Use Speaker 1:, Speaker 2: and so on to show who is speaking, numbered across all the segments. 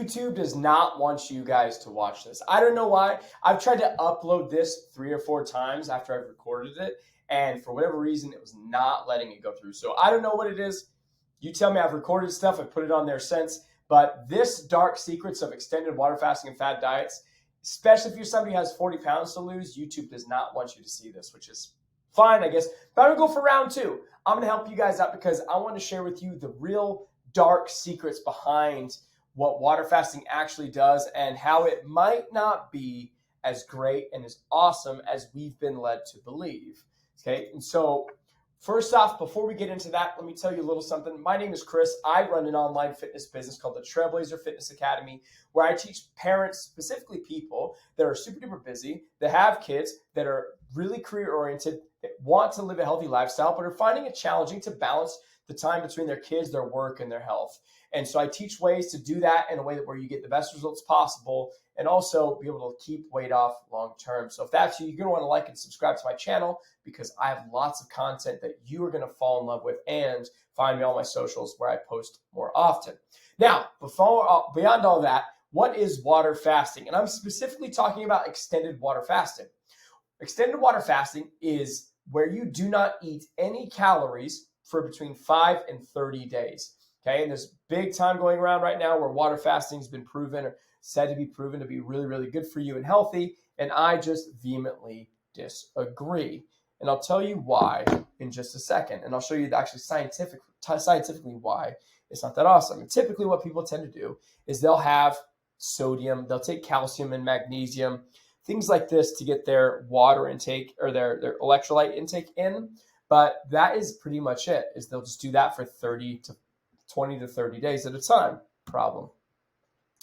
Speaker 1: YouTube does not want you guys to watch this. I don't know why. I've tried to upload this 3 or 4 times after I've recorded it, and for whatever reason, it was not letting it go through. So I don't know what it is. You tell me. I've recorded stuff. I've put it on there since. But this dark secrets of extended water fasting and fad diets, especially if you're somebody who has 40 pounds to lose, YouTube does not want you to see this, which is fine, I guess. But I'm going to go for round 2. I'm going to help you guys out because I want to share with you the real dark secrets behind what water fasting actually does and how it might not be as great and as awesome as we've been led to believe. Okay, and so first off, before we get into that, let me tell you a little something. My name is Chris. I run an online fitness business called the Trailblazer Fitness Academy, where I teach parents, specifically people that are super duper busy, that have kids, that are really career oriented, that want to live a healthy lifestyle, but are finding it challenging to balance the time between their kids, their work, and their health. And so I teach ways to do that in a way that where you get the best results possible and also be able to keep weight off long term. So if that's you, you're going to want to like and subscribe to my channel because I have lots of content that you are going to fall in love with, and find me on my socials where I post more often. Now, beyond all that, what is water fasting? And I'm specifically talking about extended water fasting. Extended water fasting is where you do not eat any calories for between 5 and 30 days. Okay, and there's big time going around right now where water fasting has been proven or said to be proven to be really, really good for you and healthy. And I just vehemently disagree. And I'll tell you why in just a second. And I'll show you actually scientifically why it's not that awesome. And typically what people tend to do is they'll have sodium, they'll take calcium and magnesium, things like this to get their water intake or their electrolyte intake in. But that is pretty much it, is they'll just do that for 20 to 30 days at a time. Problem.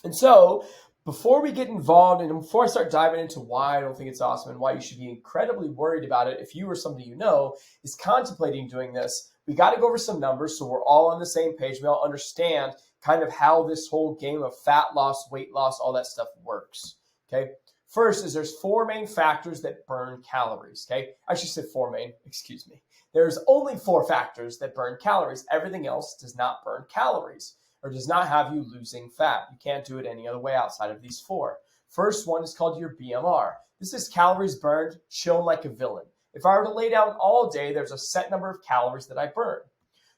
Speaker 1: And so before we get involved and before I start diving into why I don't think it's awesome and why you should be incredibly worried about it if you or somebody you know is contemplating doing this, we got to go over some numbers so we're all on the same page. We all understand kind of how this whole game of fat loss, weight loss, all that stuff works. Okay. First is there's 4 main factors that burn calories. Okay. I should say 4 main, excuse me. There's only 4 factors that burn calories. Everything else does not burn calories or does not have you losing fat. You can't do it any other way outside of these 4. First one is called your BMR. This is calories burned shown like a villain. If I were to lay down all day, there's a set number of calories that I burn.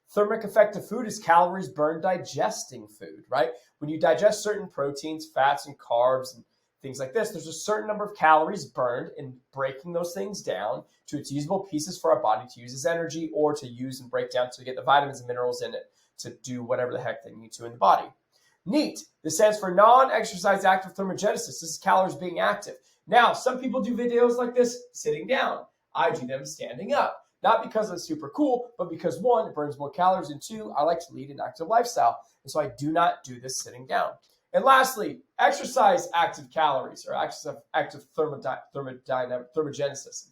Speaker 1: Thermic effect of food is calories burned digesting food, right? When you digest certain proteins, fats, and carbs, and things like this, there's a certain number of calories burned in breaking those things down to its usable pieces for our body to use as energy or to use and break down to get the vitamins and minerals in it to do whatever the heck they need to in the body. NEAT, this stands for non-exercise active thermogenesis. This is calories being active. Now, some people do videos like this sitting down. I do them standing up. Not because it's super cool, but because 1, it burns more calories, and 2, I like to lead an active lifestyle. And so I do not do this sitting down. And lastly, exercise active calories or active thermogenesis.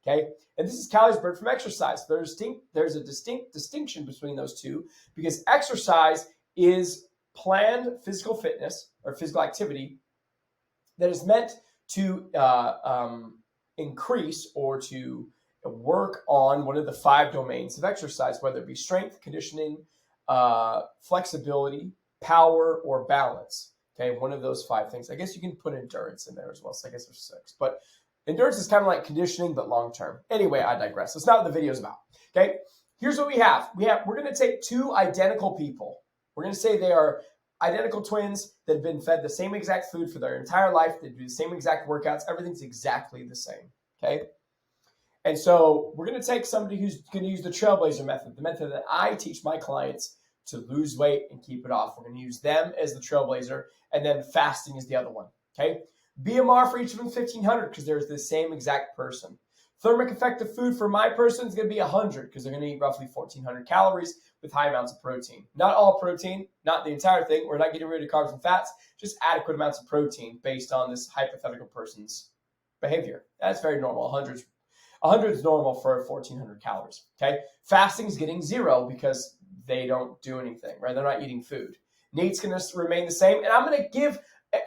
Speaker 1: Okay, and this is calories burned from exercise. There's a distinct distinction between those two because exercise is planned physical fitness or physical activity that is meant to increase or to work on one of the 5 domains of exercise, whether it be strength, conditioning, flexibility, power, or balance. Okay, one of those 5 things. I guess you can put endurance in there as well. So I guess there's 6. But endurance is kind of like conditioning, but long term. Anyway, I digress. That's not what the video is about. Okay, here's what we have. We're going to take 2 identical people. We're going to say they are identical twins that have been fed the same exact food for their entire life. They do the same exact workouts. Everything's exactly the same. Okay. And so we're going to take somebody who's going to use the Trailblazer method, the method that I teach my clients to lose weight and keep it off. We're going to use them as the Trailblazer, and then fasting is the other one. Okay. BMR for each of them 1,500 because they're the same exact person. Thermic effect of food for my person is going to be 100 because they're going to eat roughly 1,400 calories with high amounts of protein. Not all protein, not the entire thing. We're not getting rid of carbs and fats, just adequate amounts of protein based on this hypothetical person's behavior. That's very normal. 100 is normal for 1,400 calories. Okay. Fasting is getting 0 because they don't do anything, right? They're not eating food. NEAT's going to remain the same. And I'm going to give,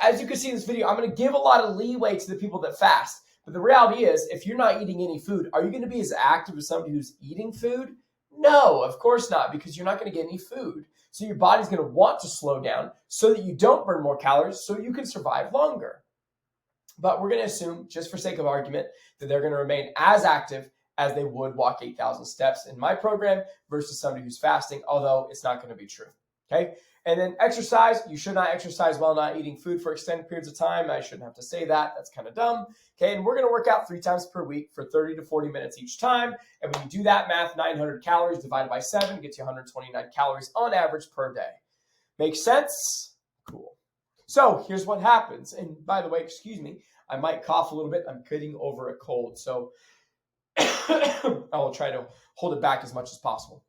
Speaker 1: as you can see in this video, I'm going to give a lot of leeway to the people that fast. But the reality is, if you're not eating any food, are you going to be as active as somebody who's eating food? No, of course not, because you're not going to get any food. So your body's going to want to slow down so that you don't burn more calories so you can survive longer. But we're going to assume, just for sake of argument, that they're going to remain as active as they would walk 8,000 steps in my program versus somebody who's fasting, although it's not going to be true. Okay. And then exercise, you should not exercise while not eating food for extended periods of time. I shouldn't have to say that. That's kind of dumb. Okay. And we're going to work out 3 times per week for 30 to 40 minutes each time. And when you do that math, 900 calories divided by 7 gets you 129 calories on average per day. Makes sense? Cool. So here's what happens. And by the way, excuse me, I might cough a little bit. I'm getting over a cold. So I will try to hold it back as much as possible.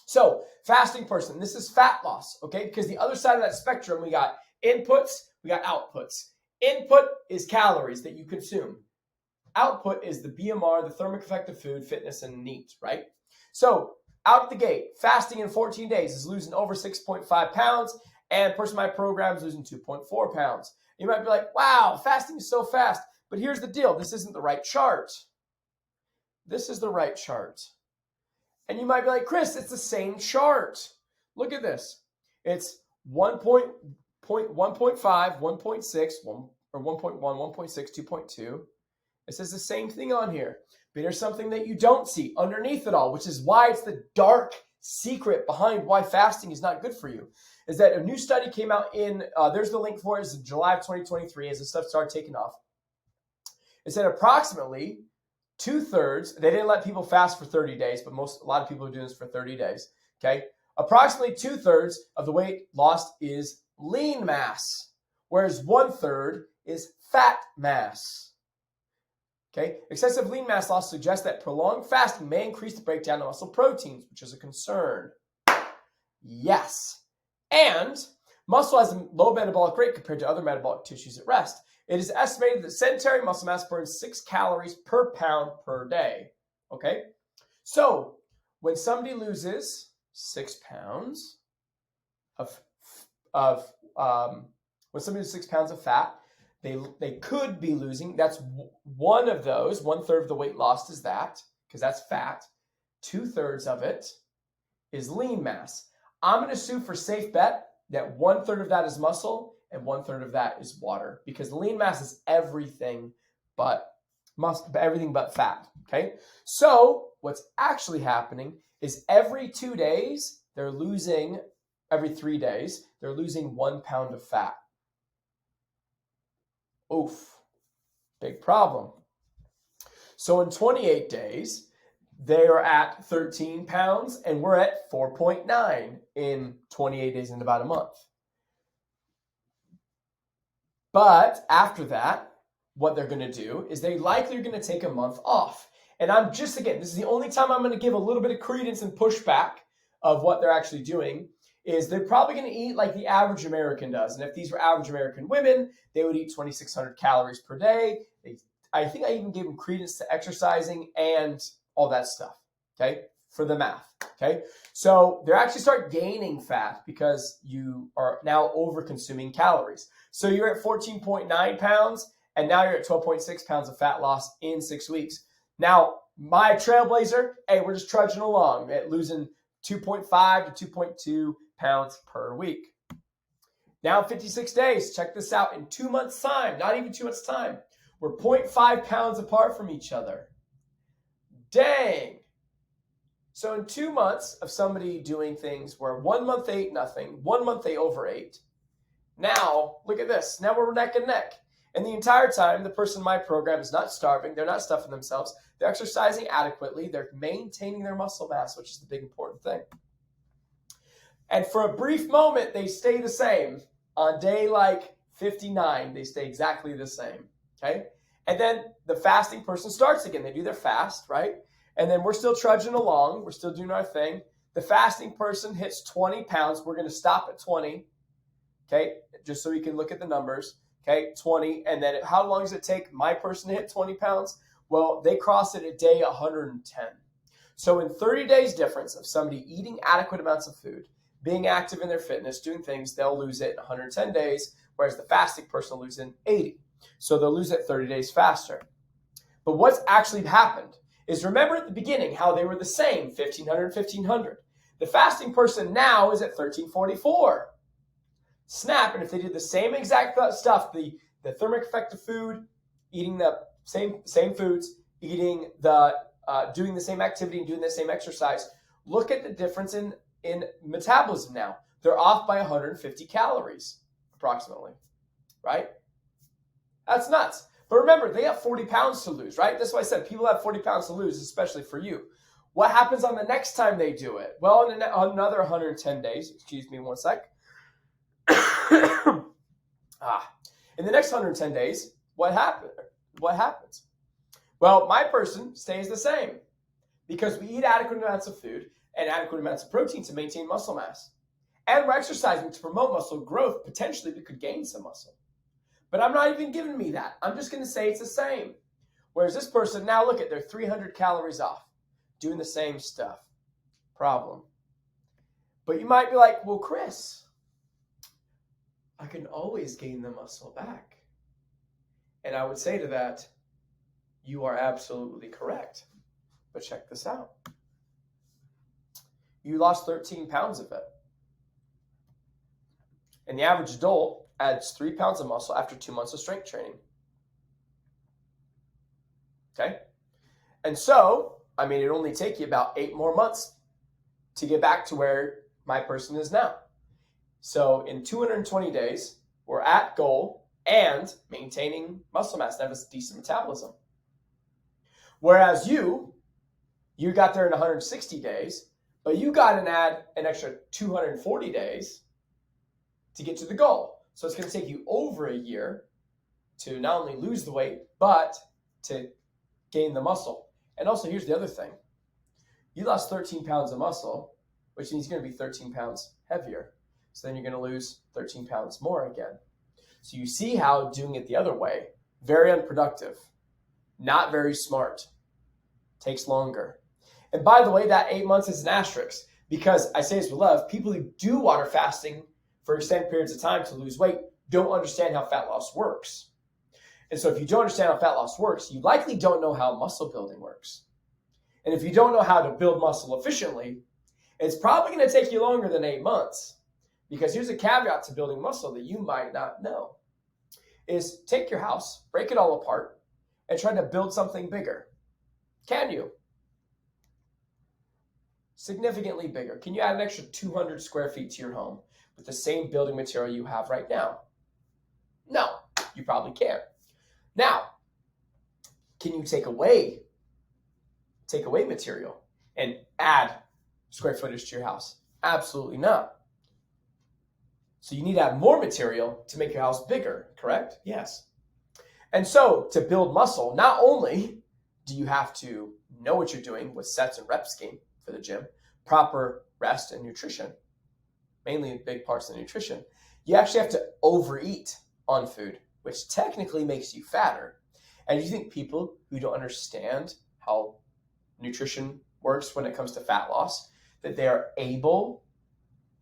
Speaker 1: So fasting person, this is fat loss, okay? Because the other side of that spectrum, we got inputs, we got outputs. Input is calories that you consume. Output is the BMR, the thermic effect of food, fitness, and NEAT, right? So out the gate, fasting in 14 days is losing over 6.5 pounds, and person in my program is losing 2.4 pounds. You might be like, wow, fasting is so fast. But here's the deal. This isn't the right chart. This is the right chart. And you might be like, Chris, it's the same chart. Look at this. It's 1.5, 1.6, or 1.1, 1.6, 2.2. It says the same thing on here. But there's something that you don't see underneath it all, which is why it's the dark secret behind why fasting is not good for you. Is that a new study came out in, there's the link for it, it's in July of 2023 as the stuff started taking off. It said approximately 2/3, they didn't let people fast for 30 days, but a lot of people are doing this for 30 days, okay? Approximately 2/3 of the weight lost is lean mass, whereas 1/3 is fat mass, okay? Excessive lean mass loss suggests that prolonged fasting may increase the breakdown of muscle proteins, which is a concern. Yes. And muscle has a low metabolic rate compared to other metabolic tissues at rest. It is estimated that sedentary muscle mass burns 6 calories per pound per day. Okay? So, when somebody loses 6 pounds when somebody loses 6 pounds of fat, they could be losing, that's one of those, 1/3 of the weight lost is that, because that's fat. 2/3 of it is lean mass. I'm going to assume for safe bet that 1/3 of that is muscle and 1/3 of that is water, because lean mass is everything but fat. Okay. So what's actually happening is every 2 days, every 3 days, they're losing 1 pound of fat. Oof, big problem. So in 28 days, they are at 13 pounds, and we're at 4.9 in 28 days, in about a month. But after that, what they're going to do is they likely are going to take a month off. And this is the only time I'm going to give a little bit of credence and pushback of what they're actually doing, is they're probably going to eat like the average American does. And if these were average American women, they would eat 2,600 calories per day. I think I even gave them credence to exercising and all that stuff, okay, for the math, okay? So they actually start gaining fat because you are now over-consuming calories. So you're at 14.9 pounds, and now you're at 12.6 pounds of fat loss in 6 weeks. Now, my Trailblazer, hey, we're just trudging along at losing 2.5 to 2.2 pounds per week. Now, 56 days, check this out, in 2 months' time, not even 2 months' time, we're 0.5 pounds apart from each other. Dang. So in 2 months of somebody doing things where 1 month they ate nothing, 1 month they overate, now look at this. Now we're neck and neck. And the entire time, the person in my program is not starving. They're not stuffing themselves. They're exercising adequately. They're maintaining their muscle mass, which is the big important thing. And for a brief moment, they stay the same. On day like 59, they stay exactly the same. Okay? And then the fasting person starts again. They do their fast, right? And then we're still trudging along. We're still doing our thing. The fasting person hits 20 pounds. We're going to stop at 20. Okay? Just so we can look at the numbers. Okay? 20. And then how long does it take my person to hit 20 pounds? Well, they cross it at day 110. So in 30 days difference of somebody eating adequate amounts of food, being active in their fitness, doing things, they'll lose it in 110 days, whereas the fasting person will lose it in 80. So they'll lose it 30 days faster. But what's actually happened is, remember at the beginning how they were the same, 1,500, 1,500. The fasting person now is at 1344. Snap, and if they did the same exact stuff, the thermic effect of food, eating the same foods, eating doing the same activity and doing the same exercise, look at the difference in metabolism now. They're off by 150 calories, approximately, right? That's nuts. But remember, they have 40 pounds to lose, right? That's why I said people have 40 pounds to lose, especially for you. What happens on the next time they do it? Well, in another 110 days, excuse me one sec. In the next 110 days, what happens? Well, my person stays the same because we eat adequate amounts of food and adequate amounts of protein to maintain muscle mass. And we're exercising to promote muscle growth. Potentially, we could gain some muscle. But I'm not even giving me that. I'm just going to say it's the same. Whereas this person, now look at, they're 300 calories off, doing the same stuff. Problem. But you might be like, well, Chris, I can always gain the muscle back. And I would say to that, you are absolutely correct. But check this out. You lost 13 pounds of it. And the average adult adds 3 pounds of muscle after 2 months of strength training. Okay? And so, I mean, it'd only take you about 8 more months to get back to where my person is now. So in 220 days, we're at goal and maintaining muscle mass to have a decent metabolism. Whereas you got there in 160 days, but you got to add an extra 240 days to get to the goal. So it's going to take you over a year to not only lose the weight, but to gain the muscle. And also, here's the other thing. You lost 13 pounds of muscle, which means you're going to be 13 pounds heavier. So then you're going to lose 13 pounds more again. So you see how doing it the other way, very unproductive, not very smart, takes longer. And by the way, that 8 months is an asterisk because I say this with love, people who do water fasting for extended periods of time to lose weight don't understand how fat loss works. And so if you don't understand how fat loss works, you likely don't know how muscle building works. And if you don't know how to build muscle efficiently, it's probably going to take you longer than 8 months. Because here's a caveat to building muscle that you might not know, is take your house, break it all apart, and try to build something bigger. Can you? Significantly bigger. Can you add an extra 200 square feet to your home with the same building material you have right now? No, you probably can't. Now, can you take away material and add square footage to your house? Absolutely not. So you need to add more material to make your house bigger, correct? Yes. And so to build muscle, not only do you have to know what you're doing with sets and rep scheme for the gym, proper rest and nutrition, mainly big parts of the nutrition, you actually have to overeat on food, which technically makes you fatter. And you think people who don't understand how nutrition works when it comes to fat loss, that they are able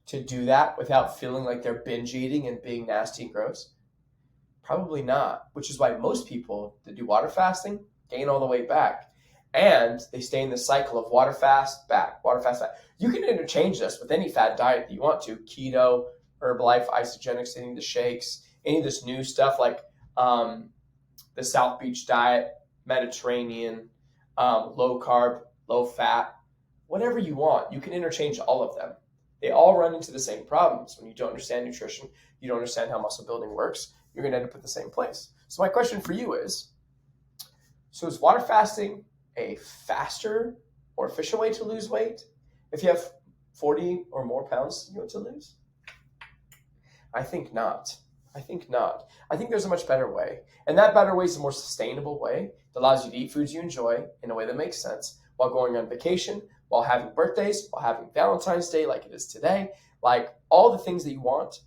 Speaker 1: to do that without feeling like they're binge eating and being nasty and gross? Probably not, which is why most people that do water fasting gain all the way back. And they stay in the cycle of water fast, back, water fast, back. You can interchange this with any fad diet that you want to. Keto, Herbalife, isogenics, any of the shakes, any of this new stuff like the South Beach diet, Mediterranean, low carb, low fat, whatever you want. You can interchange all of them. They all run into the same problems. When you don't understand nutrition, you don't understand how muscle building works, you're going to end up at the same place. So my question for you is, so is water fasting a faster or efficient way to lose weight if you have 40 or more pounds you want to lose? I think not. I think there's a much better way. And that better way is a more sustainable way that allows you to eat foods you enjoy in a way that makes sense while going on vacation, while having birthdays, while having Valentine's Day like it is today, like all the things that you want,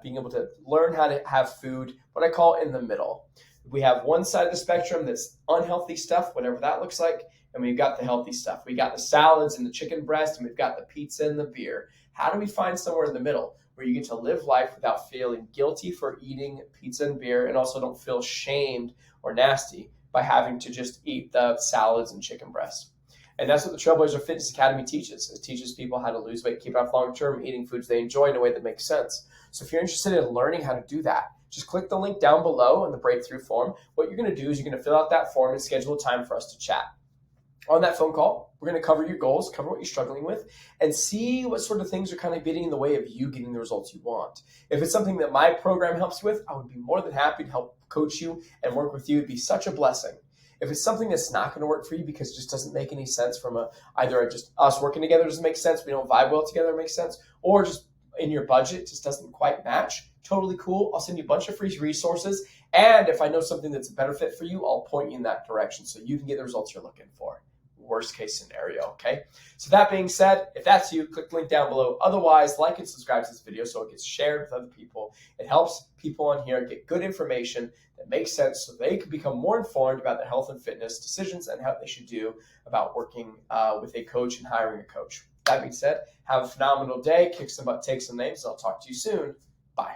Speaker 1: being able to learn how to have food, what I call in the middle. We have one side of the spectrum that's unhealthy stuff, whatever that looks like, and we've got the healthy stuff. We got the salads and the chicken breast, and we've got the pizza and the beer. How do we find somewhere in the middle where you get to live life without feeling guilty for eating pizza and beer and also don't feel shamed or nasty by having to just eat the salads and chicken breast? And that's what the Trailblazer Fitness Academy teaches. It teaches people how to lose weight, keep it off long term, eating foods they enjoy in a way that makes sense. So if you're interested in learning how to do that, just click the link down below in the breakthrough form. What you're going to do is you're going to fill out that form and schedule a time for us to chat. On that phone call, we're going to cover your goals, cover what you're struggling with, and see what sort of things are kind of getting in the way of you getting the results you want. If it's something that my program helps with, I would be more than happy to help coach you and work with you. It'd be such a blessing. If it's something that's not going to work for you because it just doesn't make any sense from either just us working together doesn't make sense, we don't vibe well together makes sense, or just in your budget just doesn't quite match, totally cool. I'll send you a bunch of free resources. And if I know something that's a better fit for you, I'll point you in that direction so you can get the results you're looking for. Worst case scenario, okay? So that being said, if that's you, click the link down below. Otherwise, like and subscribe to this video so it gets shared with other people. It helps people on here get good information that makes sense so they can become more informed about their health and fitness decisions and how they should do about working with a coach and hiring a coach. That being said, have a phenomenal day. Kick some butt, take some names, and I'll talk to you soon. Bye.